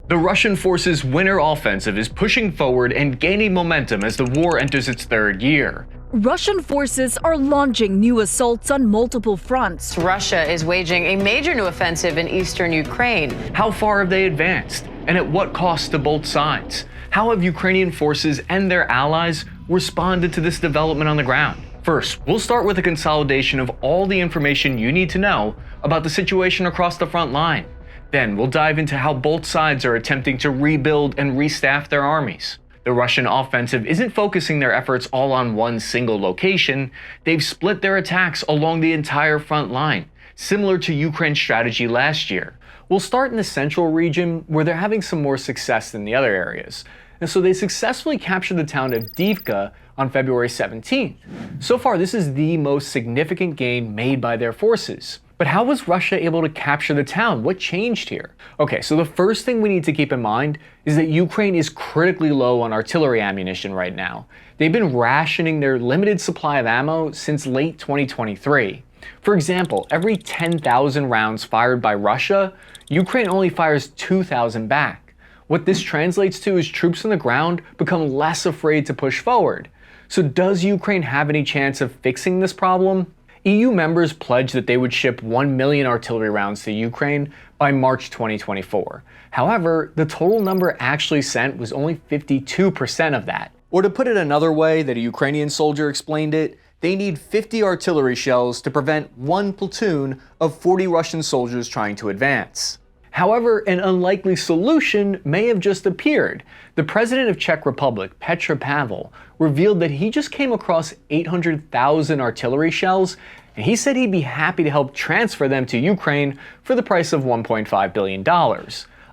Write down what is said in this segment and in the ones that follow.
The Russian forces' winter offensive is pushing forward and gaining momentum as the war enters its third year. Russian forces are launching new assaults on multiple fronts. Russia is waging a major new offensive in eastern Ukraine. How far have they advanced? And at what cost to both sides? How have Ukrainian forces and their allies responded to this development on the ground? First, we'll start with a consolidation of all the information you need to know about the situation across the front line. Then we'll dive into how both sides are attempting to rebuild and restaff their armies. The Russian offensive isn't focusing their efforts all on one single location. They've split their attacks along the entire front line, similar to Ukraine's strategy last year. We'll start in the central region, where they're having some more success than the other areas. And so they successfully captured the town of Avdiivka on February 17th. So far, this is the most significant gain made by their forces. But how was Russia able to capture the town? What changed here? Okay, so the first thing we need to keep in mind is that Ukraine is critically low on artillery ammunition right now. They've been rationing their limited supply of ammo since late 2023. For example, every 10,000 rounds fired by Russia, Ukraine only fires 2,000 back. What this translates to is troops on the ground become less afraid to push forward. So does Ukraine have any chance of fixing this problem? EU members pledged that they would ship 1 million artillery rounds to Ukraine by March 2024. However, the total number actually sent was only 52% of that. Or to put it another way that a Ukrainian soldier explained it, they need 50 artillery shells to prevent one platoon of 40 Russian soldiers trying to advance. However, an unlikely solution may have just appeared. The president of Czech Republic, Petr Pavel, revealed that he just came across 800,000 artillery shells, and he said he'd be happy to help transfer them to Ukraine for the price of $1.5 billion.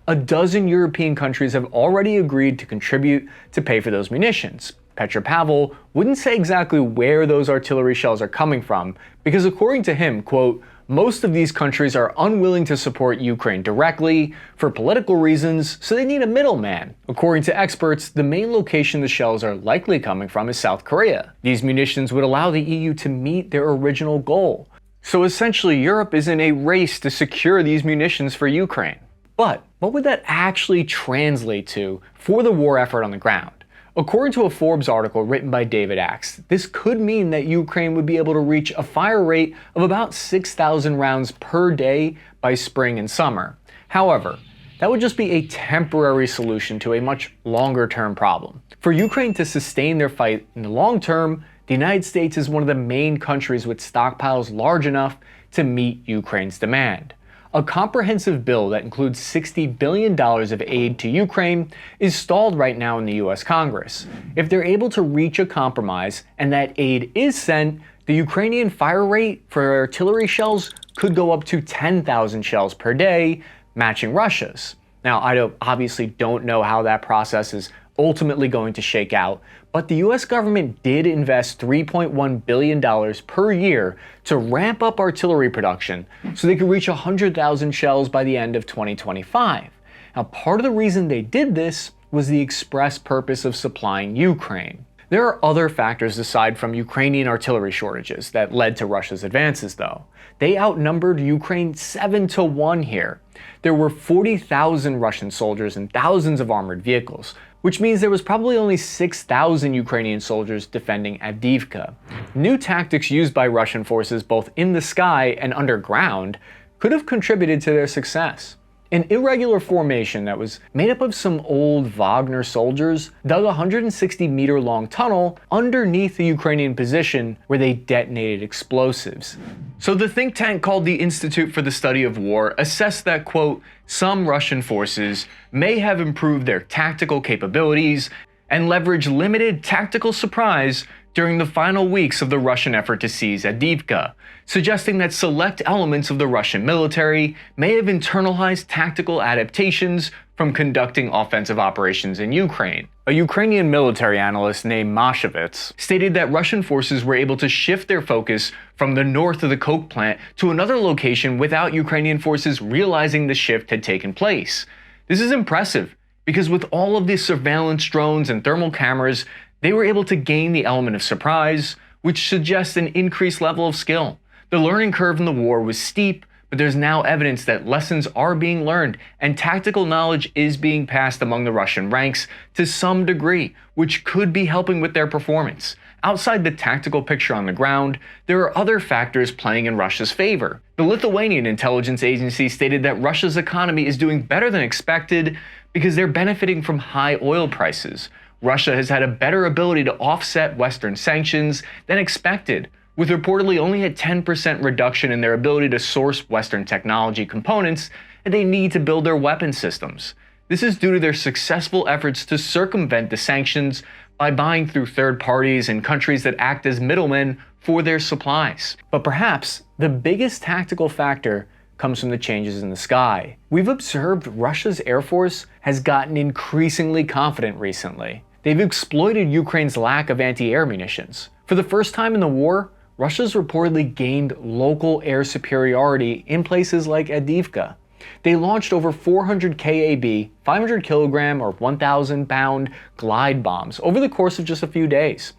A dozen European countries have already agreed to contribute to pay for those munitions. Petr Pavel wouldn't say exactly where those artillery shells are coming from, because according to him, quote, most of these countries are unwilling to support Ukraine directly for political reasons, so they need a middleman. According to experts, the main location the shells are likely coming from is South Korea. These munitions would allow the EU to meet their original goal. So essentially, Europe is in a race to secure these munitions for Ukraine. But what would that actually translate to for the war effort on the ground? According to a Forbes article written by David Axe, this could mean that Ukraine would be able to reach a fire rate of about 6,000 rounds per day by spring and summer. However, that would just be a temporary solution to a much longer-term problem. For Ukraine to sustain their fight in the long term, the United States is one of the main countries with stockpiles large enough to meet Ukraine's demand. A comprehensive bill that includes $60 billion of aid to Ukraine is stalled right now in the US Congress. If they're able to reach a compromise and that aid is sent, the Ukrainian fire rate for artillery shells could go up to 10,000 shells per day, matching Russia's. Now, I obviously don't know how that process is ultimately going to shake out, but the US government did invest $3.1 billion per year to ramp up artillery production so they could reach 100,000 shells by the end of 2025. Now, part of the reason they did this was the express purpose of supplying Ukraine. There are other factors aside from Ukrainian artillery shortages that led to Russia's advances, though. They outnumbered Ukraine 7-1 here. There were 40,000 Russian soldiers and thousands of armored vehicles, which means there was probably only 6,000 Ukrainian soldiers defending Avdiivka. New tactics used by Russian forces both in the sky and underground could have contributed to their success. An irregular formation that was made up of some old Wagner soldiers dug a 160-meter-long tunnel underneath the Ukrainian position where they detonated explosives. So the think tank called the Institute for the Study of War assessed that, quote, some Russian forces may have improved their tactical capabilities and leveraged limited tactical surprise during the final weeks of the Russian effort to seize Avdiivka, suggesting that select elements of the Russian military may have internalized tactical adaptations from conducting offensive operations in Ukraine. A Ukrainian military analyst named Michaelides stated that Russian forces were able to shift their focus from the north of the coke plant to another location without Ukrainian forces realizing the shift had taken place. This is impressive, because with all of the surveillance drones and thermal cameras, they were able to gain the element of surprise, which suggests an increased level of skill. The learning curve in the war was steep, but there's now evidence that lessons are being learned and tactical knowledge is being passed among the Russian ranks to some degree, which could be helping with their performance. Outside the tactical picture on the ground, there are other factors playing in Russia's favor. The Lithuanian intelligence agency stated that Russia's economy is doing better than expected because they're benefiting from high oil prices. Russia has had a better ability to offset Western sanctions than expected, with reportedly only a 10% reduction in their ability to source Western technology components that they need to build their weapon systems. This is due to their successful efforts to circumvent the sanctions by buying through third parties and countries that act as middlemen for their supplies. But perhaps the biggest tactical factor comes from the changes in the sky. We've observed Russia's Air Force has gotten increasingly confident recently. They've exploited Ukraine's lack of anti-air munitions. For the first time in the war, Russia's reportedly gained local air superiority in places like Avdiivka. They launched over 400 KAB, 500 kilogram or 1,000 pound glide bombs over the course of just a few days.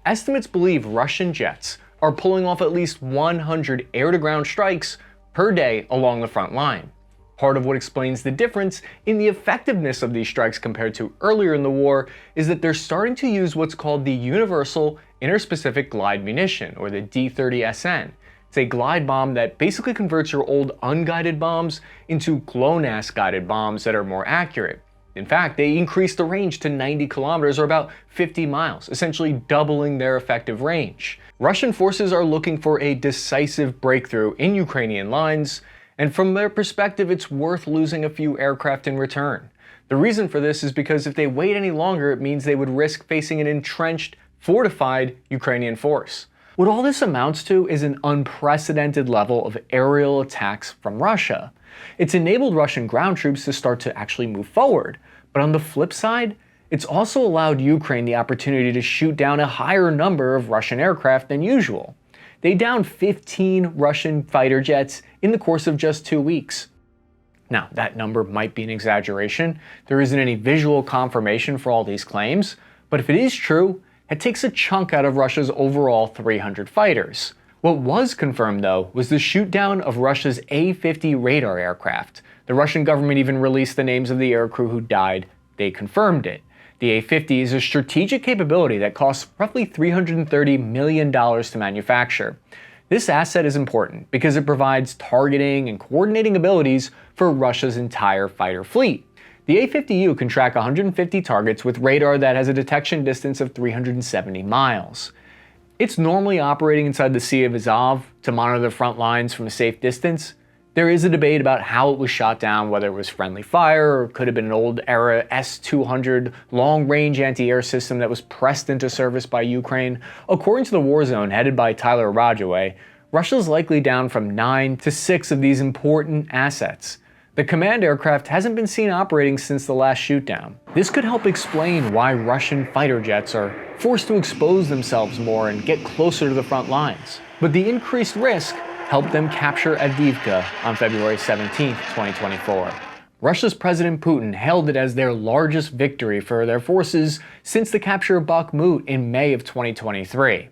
Estimates believe Russian jets are pulling off at least 100 air-to-ground strikes per day along the front line. Part of what explains the difference in the effectiveness of these strikes compared to earlier in the war is that they're starting to use what's called the Universal Interspecific Glide Munition, or the D-30SN. It's a glide bomb that basically converts your old unguided bombs into GLONASS guided bombs that are more accurate. In fact, they increased the range to 90 kilometers or about 50 miles, essentially doubling their effective range. Russian forces are looking for a decisive breakthrough in Ukrainian lines, and from their perspective, it's worth losing a few aircraft in return. The reason for this is because if they wait any longer, it means they would risk facing an entrenched, fortified Ukrainian force. What all this amounts to is an unprecedented level of aerial attacks from Russia. It's enabled Russian ground troops to start to actually move forward, but on the flip side, it's also allowed Ukraine the opportunity to shoot down a higher number of Russian aircraft than usual. They downed 15 Russian fighter jets in the course of just 2 weeks. Now, that number might be an exaggeration. There isn't any visual confirmation for all these claims, but if it is true, it takes a chunk out of Russia's overall 300 fighters. What was confirmed, though, was the shoot-down of Russia's A-50 radar aircraft. The Russian government even released the names of the aircrew who died. They confirmed it. The A-50 is a strategic capability that costs roughly $330 million to manufacture. This asset is important because it provides targeting and coordinating abilities for Russia's entire fighter fleet. The A-50U can track 150 targets with radar that has a detection distance of 370 miles. It's normally operating inside the Sea of Azov to monitor the front lines from a safe distance. There is a debate about how it was shot down, whether it was friendly fire or could have been an old era S-200 long-range anti-air system that was pressed into service by Ukraine. According to the war zone headed by Tyler Radjeway, Russia's likely down from 9 to 6 of these important assets. The command aircraft hasn't been seen operating since the last shootdown. This could help explain why Russian fighter jets are forced to expose themselves more and get closer to the front lines. But the increased risk helped them capture Avdiivka on February 17, 2024. Russia's President Putin hailed it as their largest victory for their forces since the capture of Bakhmut in May of 2023.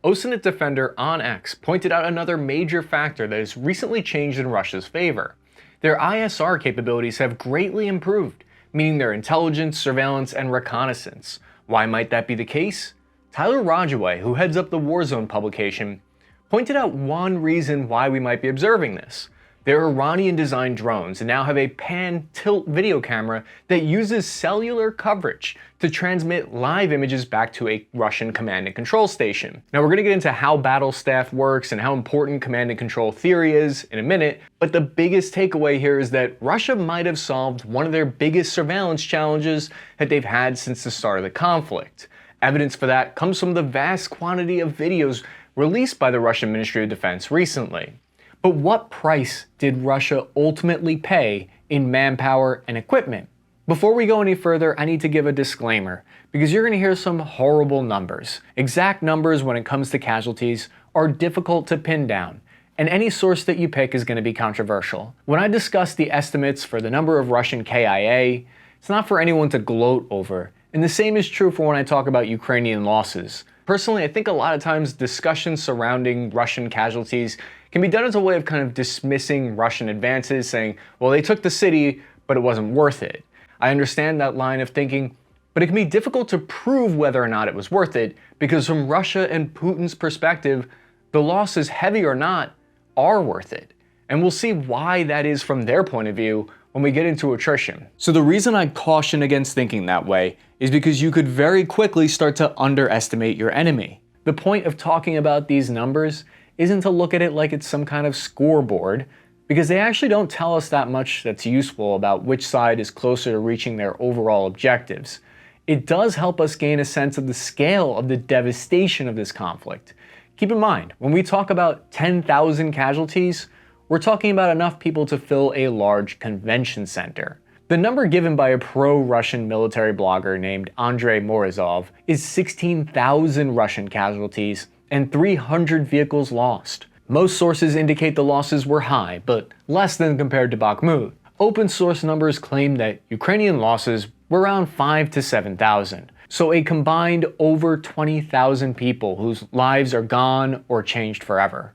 Osanet defender on X pointed out another major factor that has recently changed in Russia's favor. Their ISR capabilities have greatly improved, meaning their intelligence, surveillance, and reconnaissance. Why might that be the case? Tyler Radjeway, who heads up the Warzone publication, pointed out one reason why we might be observing this. Their Iranian-designed drones now have a pan-tilt video camera that uses cellular coverage to transmit live images back to a Russian command and control station. Now, we're going to get into how battle staff works and how important command and control theory is in a minute, but the biggest takeaway here is that Russia might have solved one of their biggest surveillance challenges that they've had since the start of the conflict. Evidence for that comes from the vast quantity of videos released by the Russian Ministry of Defense recently. But what price did Russia ultimately pay in manpower and equipment? Before we go any further, I need to give a disclaimer, because you're going to hear some horrible numbers. Exact numbers when it comes to casualties are difficult to pin down, and any source that you pick is going to be controversial. When I discuss the estimates for the number of Russian KIA, it's not for anyone to gloat over, and the same is true for when I talk about Ukrainian losses. Personally, I think a lot of times discussions surrounding Russian casualties can be done as a way of kind of dismissing Russian advances, saying, well, they took the city, but it wasn't worth it. I understand that line of thinking, but it can be difficult to prove whether or not it was worth it, because from Russia and Putin's perspective, the losses, heavy or not, are worth it. And we'll see why that is from their point of view when we get into attrition. So the reason I caution against thinking that way is because you could very quickly start to underestimate your enemy. The point of talking about these numbers isn't to look at it like it's some kind of scoreboard, because they actually don't tell us that much that's useful about which side is closer to reaching their overall objectives. It does help us gain a sense of the scale of the devastation of this conflict. Keep in mind, when we talk about 10,000 casualties, we're talking about enough people to fill a large convention center. The number given by a pro-Russian military blogger named Andrei Morozov is 16,000 Russian casualties and 300 vehicles lost. Most sources indicate the losses were high, but less than compared to Bakhmut. Open source numbers claim that Ukrainian losses were around 5,000 to 7,000. So a combined over 20,000 people whose lives are gone or changed forever.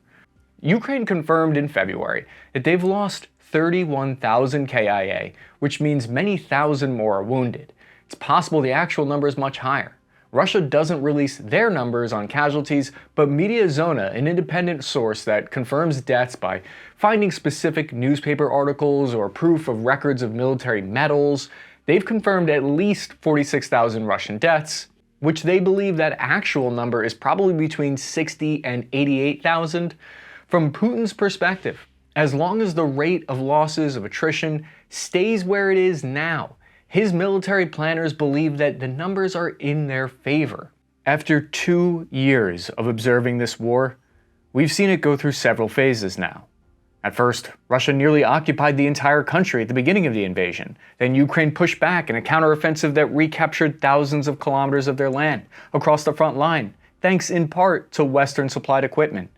Ukraine confirmed in February that they've lost 31,000 KIA, which means many thousand more are wounded. It's possible the actual number is much higher. Russia doesn't release their numbers on casualties, but Mediazona, an independent source that confirms deaths by finding specific newspaper articles or proof of records of military medals, they've confirmed at least 46,000 Russian deaths, which they believe that actual number is probably between 60 and 88,000. From Putin's perspective, as long as the rate of losses of attrition stays where it is now, his military planners believe that the numbers are in their favor. After 2 years of observing this war, we've seen it go through several phases now. At first, Russia nearly occupied the entire country at the beginning of the invasion. Then Ukraine pushed back in a counteroffensive that recaptured thousands of kilometers of their land across the front line, thanks in part to Western supplied equipment.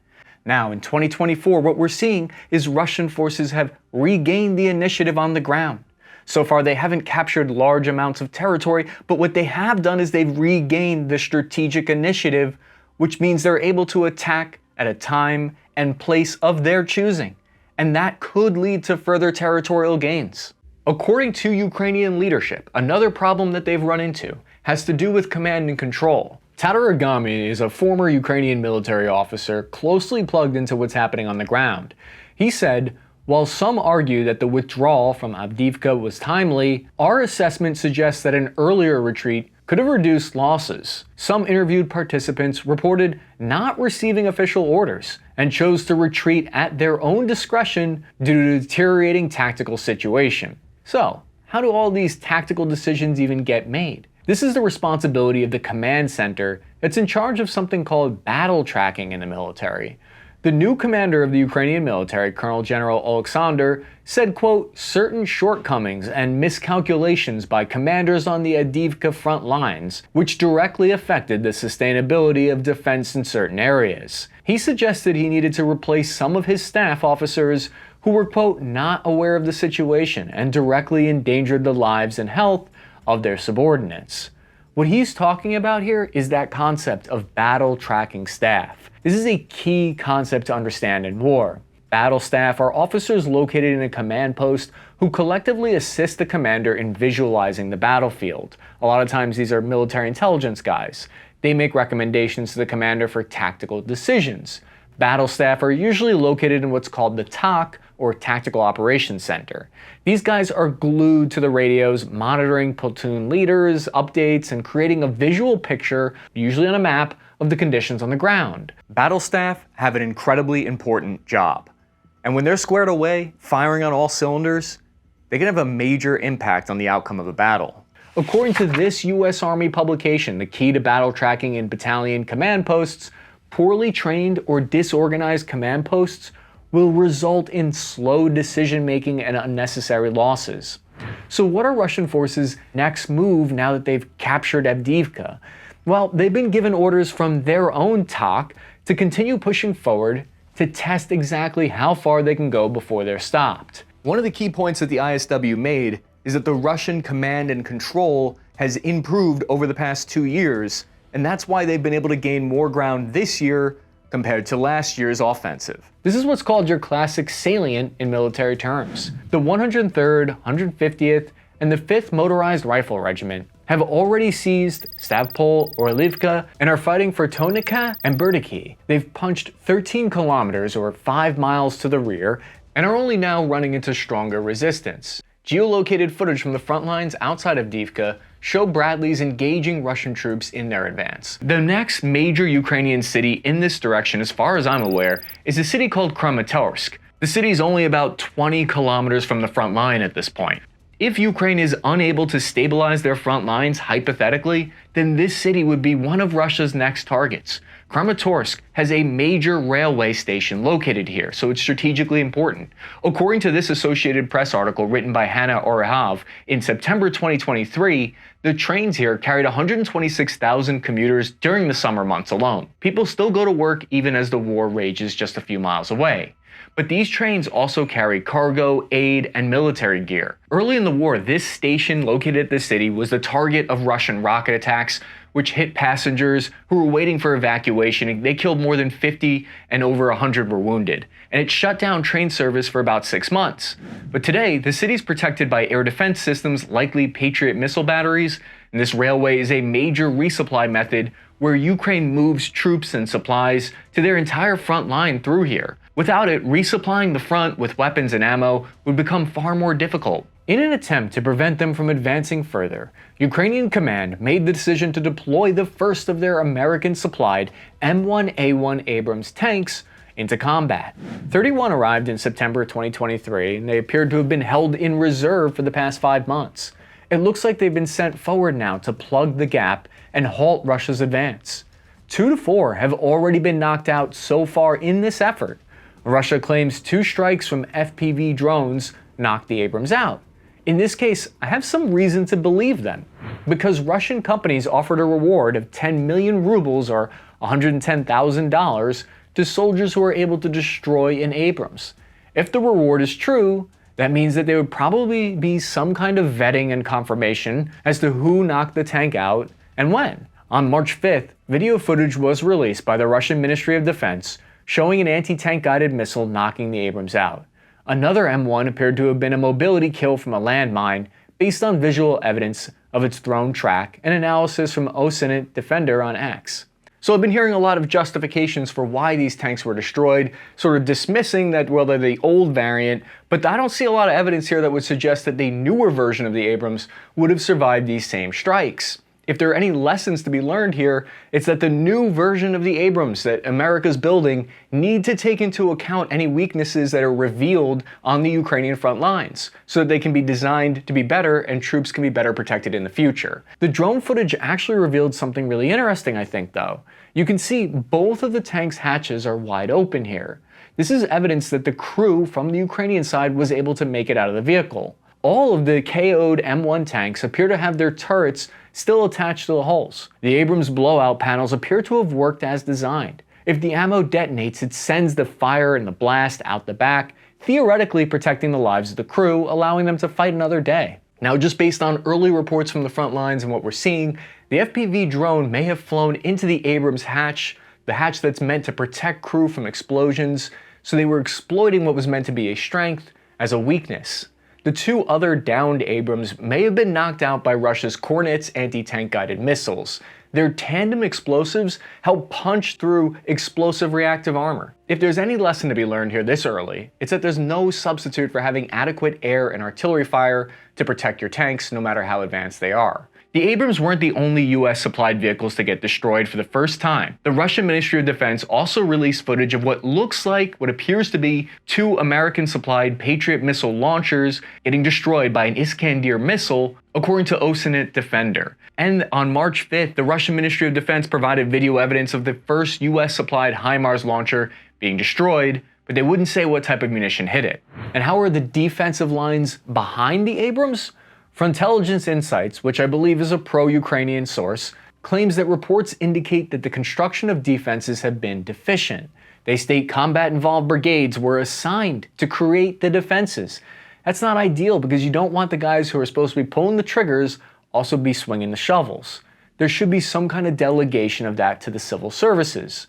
Now, in 2024, what we're seeing is Russian forces have regained the initiative on the ground. So far, they haven't captured large amounts of territory, but what they have done is they've regained the strategic initiative, which means they're able to attack at a time and place of their choosing. And that could lead to further territorial gains. According to Ukrainian leadership, another problem that they've run into has to do with command and control. Tataragami is a former Ukrainian military officer closely plugged into what's happening on the ground. He said, while some argue that the withdrawal from Avdiivka was timely, our assessment suggests that an earlier retreat could have reduced losses. Some interviewed participants reported not receiving official orders and chose to retreat at their own discretion due to the deteriorating tactical situation. So, how do all these tactical decisions even get made? This is the responsibility of the command center that's in charge of something called battle tracking in the military. The new commander of the Ukrainian military, Colonel General Alexander, said, quote, certain shortcomings and miscalculations by commanders on the Avdiivka front lines, which directly affected the sustainability of defense in certain areas. He suggested he needed to replace some of his staff officers who were, quote, not aware of the situation and directly endangered the lives and health of their subordinates. What he's talking about here is that concept of battle tracking staff. This is a key concept to understand in war. Battle staff are officers located in a command post who collectively assist the commander in visualizing the battlefield. A lot of times these are military intelligence guys. They make recommendations to the commander for tactical decisions. Battle staff are usually located in what's called the TOC, or Tactical Operations Center. These guys are glued to the radios, monitoring platoon leaders, updates, and creating a visual picture, usually on a map, of the conditions on the ground. Battle staff have an incredibly important job. And when they're squared away, firing on all cylinders, they can have a major impact on the outcome of a battle. According to this US Army publication, the key to battle tracking in battalion command posts, poorly trained or disorganized command posts will result in slow decision-making and unnecessary losses. So what are Russian forces' next move now that they've captured Avdiivka? Well, they've been given orders from their own TOC to continue pushing forward to test exactly how far they can go before they're stopped. One of the key points that the ISW made is that the Russian command and control has improved over the past 2 years, and that's why they've been able to gain more ground this year compared to last year's offensive. This is what's called your classic salient in military terms. The 103rd, 150th, and the 5th Motorized Rifle Regiment have already seized Stavropol, Avdiivka, and are fighting for Tonica and Berdiki. They've punched 13 kilometers or 5 miles to the rear and are only now running into stronger resistance. Geolocated footage from the front lines outside of Avdiivka show Bradleys engaging Russian troops in their advance. The next major Ukrainian city in this direction, as far as I'm aware, is a city called Kramatorsk. The city is only about 20 kilometers from the front line at this point. If Ukraine is unable to stabilize their front lines, hypothetically, then this city would be one of Russia's next targets. Kramatorsk has a major railway station located here, so it's strategically important. According to this Associated Press article written by Hannah Orehov, in September 2023, the trains here carried 126,000 commuters during the summer months alone. People still go to work even as the war rages just a few miles away. But these trains also carry cargo, aid, and military gear. Early in the war, this station located at the city was the target of Russian rocket attacks, which hit passengers who were waiting for evacuation. They killed more than 50 and over 100 were wounded. And it shut down train service for about 6 months. But today, the city is protected by air defense systems, likely Patriot missile batteries, and this railway is a major resupply method where Ukraine moves troops and supplies to their entire front line through here. Without it, resupplying the front with weapons and ammo would become far more difficult. In an attempt to prevent them from advancing further, Ukrainian command made the decision to deploy the first of their American-supplied M1A1 Abrams tanks into combat. 31 arrived in September 2023, and they appeared to have been held in reserve for the past 5 months. It looks like they've been sent forward now to plug the gap and halt Russia's advance. 2 to 4 have already been knocked out so far in this effort. Russia claims 2 strikes from FPV drones knocked the Abrams out. In this case, I have some reason to believe them, because Russian companies offered a reward of 10 million rubles or $110,000 to soldiers who were able to destroy an Abrams. If the reward is true, that means that there would probably be some kind of vetting and confirmation as to who knocked the tank out and when. On March 5th, video footage was released by the Russian Ministry of Defense showing an anti-tank guided missile knocking the Abrams out. Another M1 appeared to have been a mobility kill from a landmine based on visual evidence of its thrown track and analysis from OSINT Defender on X. So I've been hearing a lot of justifications for why these tanks were destroyed, sort of dismissing that, well, they're the old variant, but I don't see a lot of evidence here that would suggest that the newer version of the Abrams would have survived these same strikes. If there are any lessons to be learned here, it's that the new version of the Abrams that America's building need to take into account any weaknesses that are revealed on the Ukrainian front lines, so that they can be designed to be better and troops can be better protected in the future. The drone footage actually revealed something really interesting, I think, though. You can see both of the tank's hatches are wide open here. This is evidence that the crew from the Ukrainian side was able to make it out of the vehicle. All of the KO'd M1 tanks appear to have their turrets still attached to the hulls. The Abrams blowout panels appear to have worked as designed. If the ammo detonates, it sends the fire and the blast out the back, theoretically protecting the lives of the crew, allowing them to fight another day. Now, just based on early reports from the front lines and what we're seeing, the FPV drone may have flown into the Abrams hatch, the hatch that's meant to protect crew from explosions, so they were exploiting what was meant to be a strength as a weakness. The 2 other downed Abrams may have been knocked out by Russia's Kornets anti-tank guided missiles. Their tandem explosives help punch through explosive reactive armor. If there's any lesson to be learned here this early, it's that there's no substitute for having adequate air and artillery fire to protect your tanks, no matter how advanced they are. The Abrams weren't the only US supplied vehicles to get destroyed for the first time. The Russian Ministry of Defense also released footage of what appears to be 2 American supplied Patriot missile launchers getting destroyed by an Iskander missile, according to OSINT Defender. And on March 5th, the Russian Ministry of Defense provided video evidence of the first US supplied HIMARS launcher being destroyed, but they wouldn't say what type of munition hit it. And how are the defensive lines behind the Abrams? Frontelligence Insights, which I believe is a pro-Ukrainian source, claims that reports indicate that the construction of defenses have been deficient. They state combat-involved brigades were assigned to create the defenses. That's not ideal because you don't want the guys who are supposed to be pulling the triggers also be swinging the shovels. There should be some kind of delegation of that to the civil services.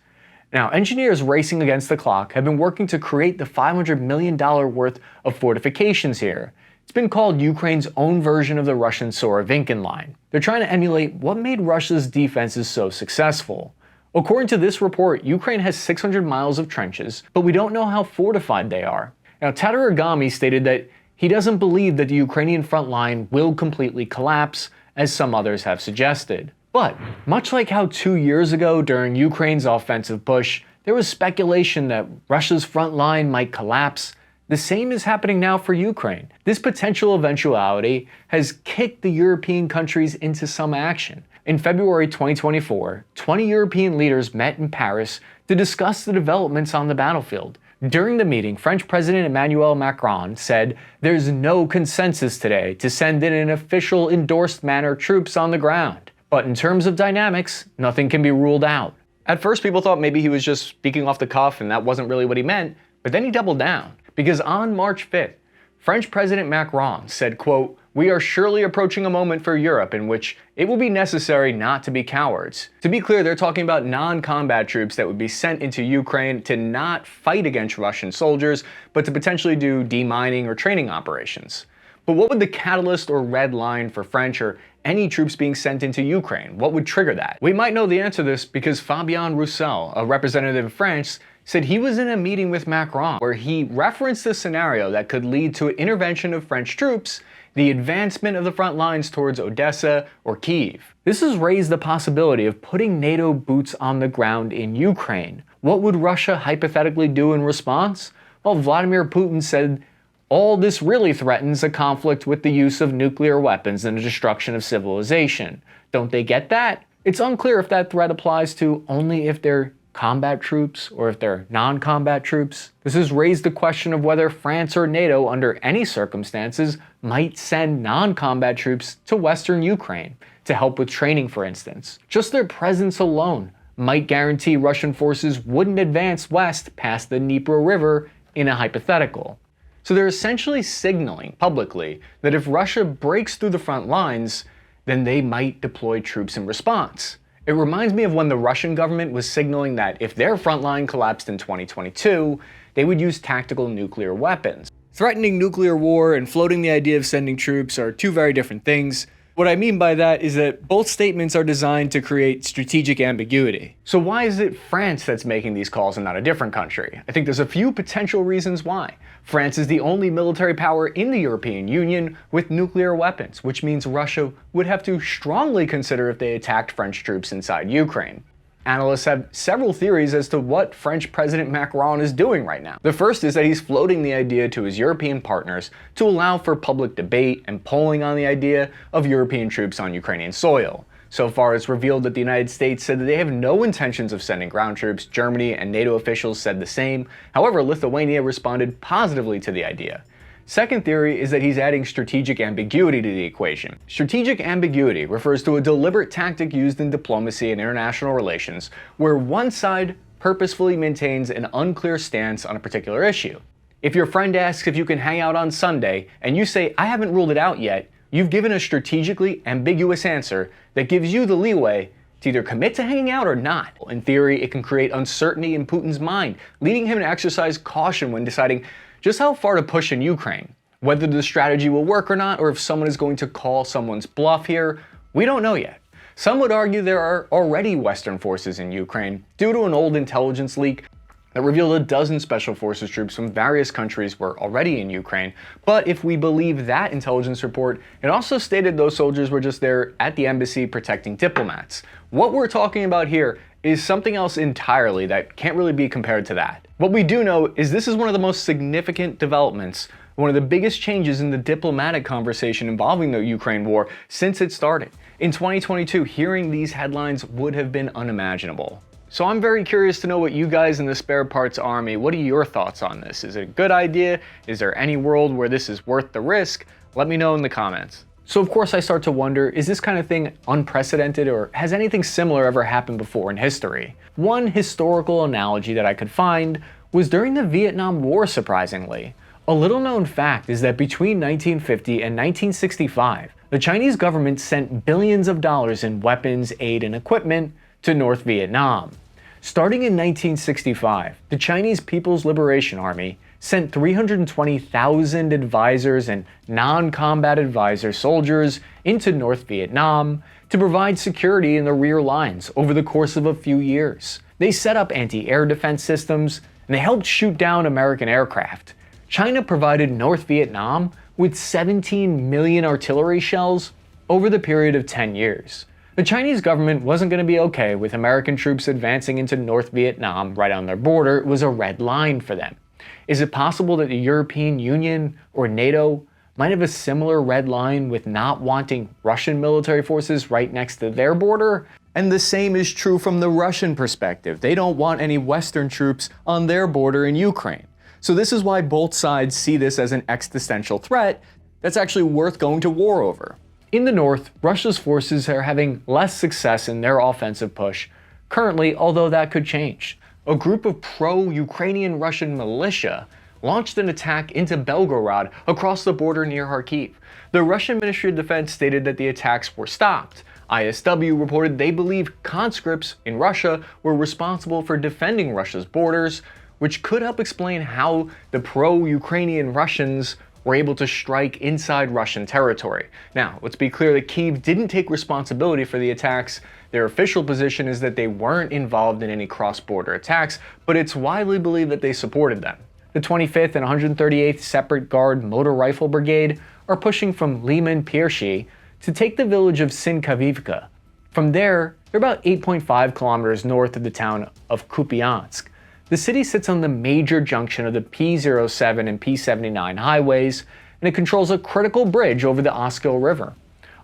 Now, engineers racing against the clock have been working to create the $500 million worth of fortifications here. It's been called Ukraine's own version of the Russian Surovinkin line. They're trying to emulate what made Russia's defenses so successful. According to this report, Ukraine has 600 miles of trenches, but we don't know how fortified they are. Now, Tatarigami stated that he doesn't believe that the Ukrainian front line will completely collapse, as some others have suggested. But, much like how 2 years ago during Ukraine's offensive push, there was speculation that Russia's front line might collapse, the same is happening now for Ukraine. This potential eventuality has kicked the European countries into some action. In February 2024, 20 European leaders met in Paris to discuss the developments on the battlefield. During the meeting, French President Emmanuel Macron said there's no consensus today to send in an official endorsed manner troops on the ground. But in terms of dynamics, nothing can be ruled out. At first, people thought maybe he was just speaking off the cuff and that wasn't really what he meant, but then he doubled down. Because on March 5th, French President Macron said, quote, "We are surely approaching a moment for Europe in which it will be necessary not to be cowards." To be clear, they're talking about non-combat troops that would be sent into Ukraine to not fight against Russian soldiers, but to potentially do demining or training operations. But what would the catalyst or red line for French or any troops being sent into Ukraine? What would trigger that? We might know the answer to this because Fabien Roussel, a representative of France, said he was in a meeting with Macron where he referenced a scenario that could lead to an intervention of French troops, the advancement of the front lines towards Odessa or Kyiv. This has raised the possibility of putting NATO boots on the ground in Ukraine. What would Russia hypothetically do in response? Well, Vladimir Putin said all this really threatens a conflict with the use of nuclear weapons and the destruction of civilization. Don't they get that? It's unclear if that threat applies to only if they're combat troops or if they're non-combat troops. This has raised the question of whether France or NATO, under any circumstances, might send non-combat troops to Western Ukraine to help with training, for instance. Just their presence alone might guarantee Russian forces wouldn't advance west past the Dnieper River in a hypothetical. So they're essentially signaling publicly that if Russia breaks through the front lines, then they might deploy troops in response. It reminds me of when the Russian government was signaling that if their front line collapsed in 2022, they would use tactical nuclear weapons. Threatening nuclear war and floating the idea of sending troops are two very different things. What I mean by that is that both statements are designed to create strategic ambiguity. So why is it France that's making these calls and not a different country? I think there's a few potential reasons why. France is the only military power in the European Union with nuclear weapons, which means Russia would have to strongly consider if they attacked French troops inside Ukraine. Analysts have several theories as to what French President Macron is doing right now. The first is that he's floating the idea to his European partners to allow for public debate and polling on the idea of European troops on Ukrainian soil. So far, it's revealed that the United States said that they have no intentions of sending ground troops. Germany and NATO officials said the same. However, Lithuania responded positively to the idea. Second theory is that he's adding strategic ambiguity to the equation. Strategic ambiguity refers to a deliberate tactic used in diplomacy and international relations where one side purposefully maintains an unclear stance on a particular issue. If your friend asks if you can hang out on Sunday and you say, "I haven't ruled it out yet," you've given a strategically ambiguous answer that gives you the leeway to either commit to hanging out or not. In theory, it can create uncertainty in Putin's mind, leading him to exercise caution when deciding just how far to push in Ukraine. Whether the strategy will work or not, or if someone is going to call someone's bluff here, we don't know yet. Some would argue there are already Western forces in Ukraine due to an old intelligence leak that revealed a dozen special forces troops from various countries were already in Ukraine. But if we believe that intelligence report, it also stated those soldiers were just there at the embassy protecting diplomats. What we're talking about here is something else entirely that can't really be compared to that. What we do know is this is one of the most significant developments, one of the biggest changes in the diplomatic conversation involving the Ukraine war since it started. In 2022, hearing these headlines would have been unimaginable. So I'm very curious to know what you guys in the Spare Parts Army, what are your thoughts on this? Is it a good idea? Is there any world where this is worth the risk? Let me know in the comments. So of course I start to wonder, is this kind of thing unprecedented or has anything similar ever happened before in history? One historical analogy that I could find was during the Vietnam War, surprisingly. A little known fact is that between 1950 and 1965, the Chinese government sent billions of dollars in weapons, aid, and equipment to North Vietnam. Starting in 1965, the Chinese People's Liberation Army sent 320,000 advisors and non-combat advisor soldiers into North Vietnam to provide security in the rear lines over the course of a few years. They set up anti-air defense systems, and they helped shoot down American aircraft. China provided North Vietnam with 17 million artillery shells over the period of 10 years. The Chinese government wasn't going to be okay with American troops advancing into North Vietnam right on their border. It was a red line for them. Is it possible that the European Union or NATO might have a similar red line with not wanting Russian military forces right next to their border? And the same is true from the Russian perspective. They don't want any Western troops on their border in Ukraine. So this is why both sides see this as an existential threat that's actually worth going to war over. In the north, Russia's forces are having less success in their offensive push currently, although that could change. A group of pro-Ukrainian Russian militia launched an attack into Belgorod across the border near Kharkiv. The Russian Ministry of Defense stated that the attacks were stopped. ISW reported they believe conscripts in Russia were responsible for defending Russia's borders, which could help explain how the pro-Ukrainian Russians were able to strike inside Russian territory. Now, let's be clear that Kyiv didn't take responsibility for the attacks. Their official position is that they weren't involved in any cross-border attacks, but it's widely believed that they supported them. The 25th and 138th Separate Guard Motor Rifle Brigade are pushing from Liman Piershi to take the village of Avdiivka. From there, they're about 8.5 kilometers north of the town of Kupiansk. The city sits on the major junction of the P07 and P79 highways, and it controls a critical bridge over the Oskil River.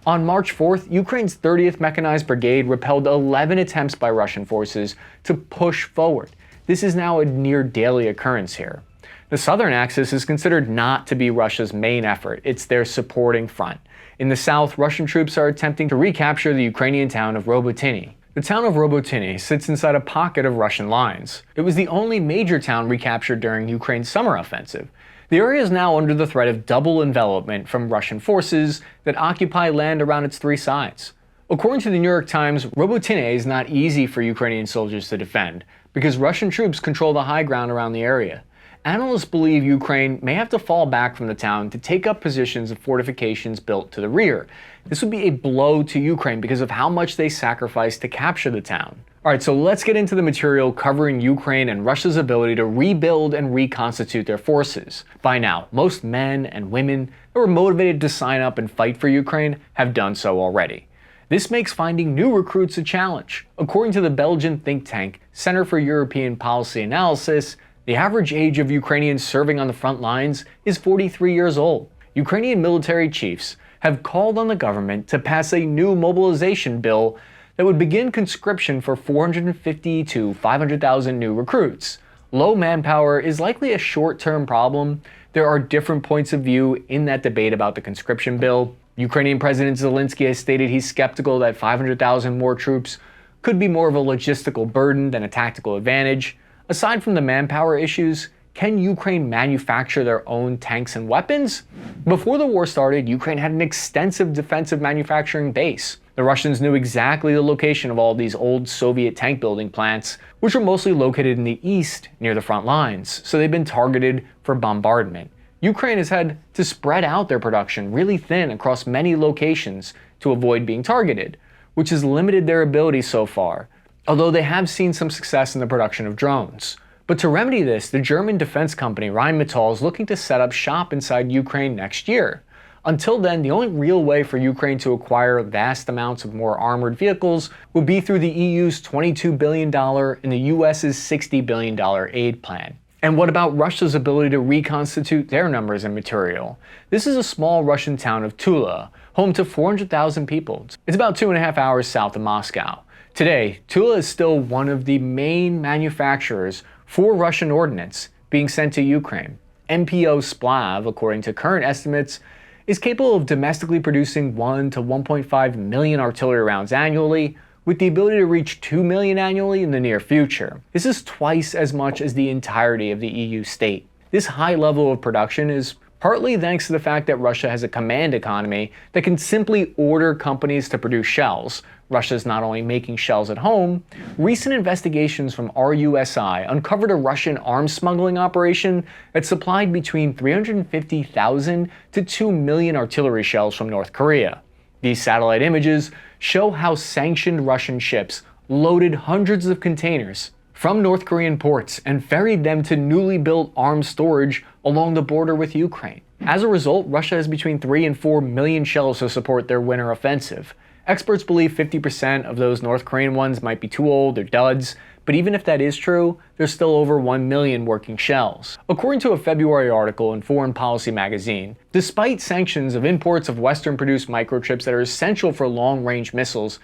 On March 4th, Ukraine's 30th Mechanized Brigade repelled 11 attempts by Russian forces to push forward. This is now a near daily occurrence here. The southern axis is considered not to be Russia's main effort, it's their supporting front. In the south, Russian troops are attempting to recapture the Ukrainian town of Robotyne. The town of Robotyne sits inside a pocket of Russian lines. It was the only major town recaptured during Ukraine's summer offensive. The area is now under the threat of double envelopment from Russian forces that occupy land around its three sides. According to the New York Times, Robotyne is not easy for Ukrainian soldiers to defend because Russian troops control the high ground around the area. Analysts believe Ukraine may have to fall back from the town to take up positions of fortifications built to the rear. This would be a blow to Ukraine because of how much they sacrificed to capture the town. Alright, so let's get into the material covering Ukraine and Russia's ability to rebuild and reconstitute their forces. By now, most men and women that were motivated to sign up and fight for Ukraine have done so already. This makes finding new recruits a challenge. According to the Belgian think tank Center for European Policy Analysis, the average age of Ukrainians serving on the front lines is 43 years old. Ukrainian military chiefs have called on the government to pass a new mobilization bill that would begin conscription for 450 to 500,000 new recruits. Low manpower is likely a short-term problem. There are different points of view in that debate about the conscription bill. Ukrainian President Zelensky has stated he's skeptical that 500,000 more troops could be more of a logistical burden than a tactical advantage. Aside from the manpower issues, can Ukraine manufacture their own tanks and weapons? Before the war started, Ukraine had an extensive defensive manufacturing base. The Russians knew exactly the location of all these old Soviet tank building plants, which were mostly located in the east near the front lines, so they've been targeted for bombardment. Ukraine has had to spread out their production really thin across many locations to avoid being targeted, which has limited their ability so far, although they have seen some success in the production of drones. But to remedy this, the German defense company Rheinmetall is looking to set up shop inside Ukraine next year. Until then, the only real way for Ukraine to acquire vast amounts of more armored vehicles would be through the EU's $22 billion and the US's $60 billion aid plan. And what about Russia's ability to reconstitute their numbers and material? This is a small Russian town of Tula, home to 400,000 people. It's about 2.5 hours south of Moscow. Today, Tula is still one of the main manufacturers for Russian ordnance being sent to Ukraine. MPO Splav, according to current estimates, is capable of domestically producing 1 to 1.5 million artillery rounds annually, with the ability to reach 2 million annually in the near future. This is twice as much as the entirety of the EU state. This high level of production is Partly thanks to the fact that Russia has a command economy that can simply order companies to produce shells. Russia's not only making shells at home, recent investigations from RUSI uncovered a Russian arms smuggling operation that supplied between 350,000 to 2 million artillery shells from North Korea. These satellite images show how sanctioned Russian ships loaded hundreds of containers from North Korean ports and ferried them to newly built arms storage along the border with Ukraine. As a result, Russia has between 3 and 4 million shells to support their winter offensive. Experts believe 50% of those North Korean ones might be too old or duds, but even if that is true, there's still over 1 million working shells. According to a February article in Foreign Policy magazine, despite sanctions of imports of Western-produced microchips that are essential for long-range missiles,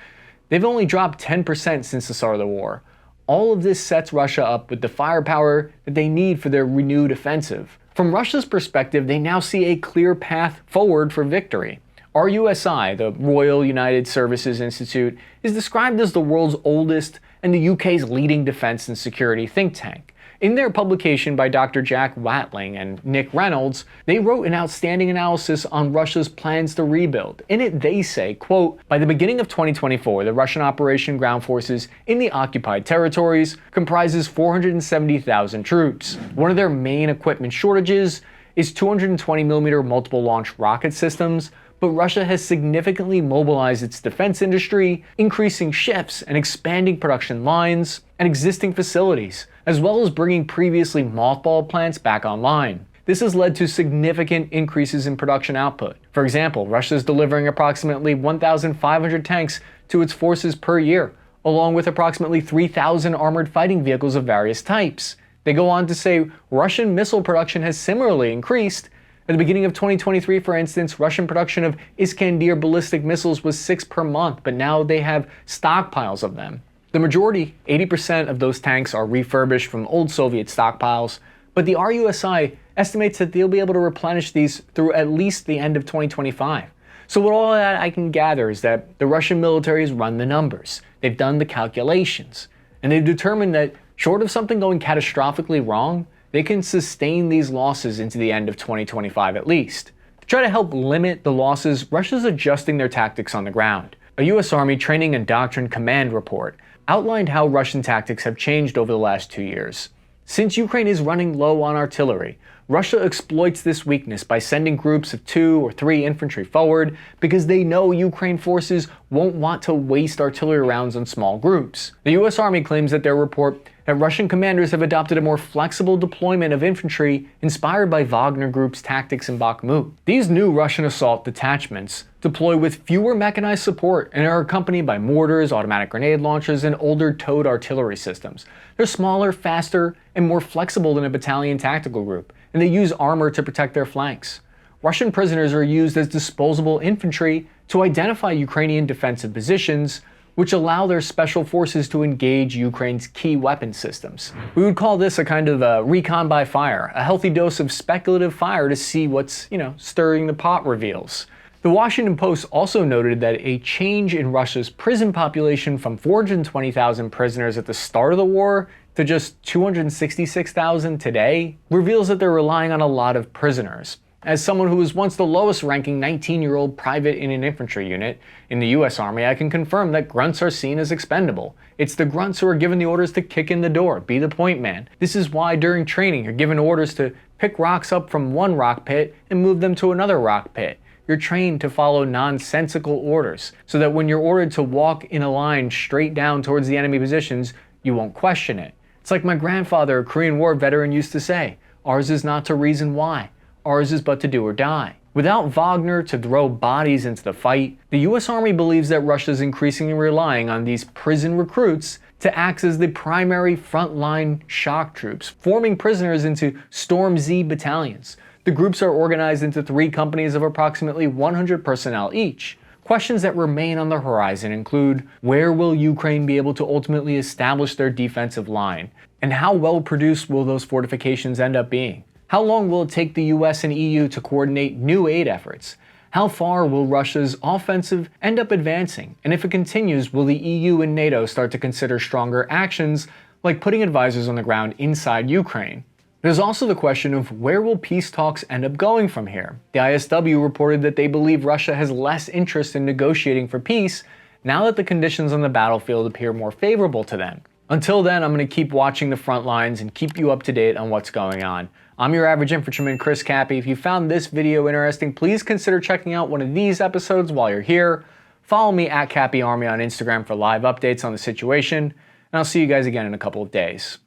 they've only dropped 10% since the start of the war. All of this sets Russia up with the firepower that they need for their renewed offensive. From Russia's perspective, they now see a clear path forward for victory. RUSI, the Royal United Services Institute, is described as the world's oldest and the UK's leading defense and security think tank. In their publication by Dr. Jack Watling and Nick Reynolds, they wrote an outstanding analysis on Russia's plans to rebuild. In it, they say, quote, "By the beginning of 2024, the Russian Operation Ground Forces in the occupied territories comprises 470,000 troops. One of their main equipment shortages is 220mm multiple launch rocket systems, but Russia has significantly mobilized its defense industry, increasing shifts and expanding production lines and existing facilities, as well as bringing previously mothballed plants back online. This has led to significant increases in production output. For example, Russia is delivering approximately 1,500 tanks to its forces per year, along with approximately 3,000 armored fighting vehicles of various types." They go on to say Russian missile production has similarly increased. At the beginning of 2023, for instance, Russian production of Iskander ballistic missiles was 6 per month, but now they have stockpiles of them. The majority, 80% of those tanks, are refurbished from old Soviet stockpiles, but the RUSI estimates that they'll be able to replenish these through at least the end of 2025. So with all that I can gather is that the Russian military has run the numbers, they've done the calculations, and they've determined that short of something going catastrophically wrong, they can sustain these losses into the end of 2025 at least. To try to help limit the losses, Russia's adjusting their tactics on the ground. A US Army Training and Doctrine Command report outlined how Russian tactics have changed over the last 2 years. Since Ukraine is running low on artillery, Russia exploits this weakness by sending groups of 2 or 3 infantry forward because they know Ukraine forces won't want to waste artillery rounds on small groups. The US Army claims that their report that Russian commanders have adopted a more flexible deployment of infantry inspired by Wagner Group's tactics in Bakhmut. These new Russian assault detachments deploy with fewer mechanized support and are accompanied by mortars, automatic grenade launchers, and older towed artillery systems. They're smaller, faster, and more flexible than a battalion tactical group, and they use armor to protect their flanks. Russian prisoners are used as disposable infantry to identify Ukrainian defensive positions, which allow their special forces to engage Ukraine's key weapon systems. We would call this a kind of a recon by fire, a healthy dose of speculative fire to see what's, stirring the pot reveals. The Washington Post also noted that a change in Russia's prison population from 420,000 prisoners at the start of the war to just 266,000 today reveals that they're relying on a lot of prisoners. As someone who was once the lowest ranking 19-year-old private in an infantry unit in the US Army, I can confirm that grunts are seen as expendable. It's the grunts who are given the orders to kick in the door, be the point man. This is why during training you're given orders to pick rocks up from one rock pit and move them to another rock pit. You're trained to follow nonsensical orders, so that when you're ordered to walk in a line straight down towards the enemy positions, you won't question it. It's like my grandfather, a Korean War veteran, used to say, "Ours is not to reason why. Ours is but to do or die." Without Wagner to throw bodies into the fight, the US Army believes that Russia is increasingly relying on these prison recruits to act as the primary frontline shock troops, forming prisoners into Storm Z battalions. The groups are organized into 3 companies of approximately 100 personnel each. Questions that remain on the horizon include, where will Ukraine be able to ultimately establish their defensive line? And how well produced will those fortifications end up being? How long will it take the US and EU to coordinate new aid efforts? How far will Russia's offensive end up advancing? And if it continues, will the EU and NATO start to consider stronger actions like putting advisors on the ground inside Ukraine? There's also the question of where will peace talks end up going from here. The ISW reported that they believe Russia has less interest in negotiating for peace now that the conditions on the battlefield appear more favorable to them. Until then, I'm going to keep watching the front lines and keep you up to date on what's going on. I'm your average infantryman, Chris Cappy. If you found this video interesting, please consider checking out one of these episodes while you're here. Follow me at Cappy Army on Instagram for live updates on the situation, and I'll see you guys again in a couple of days.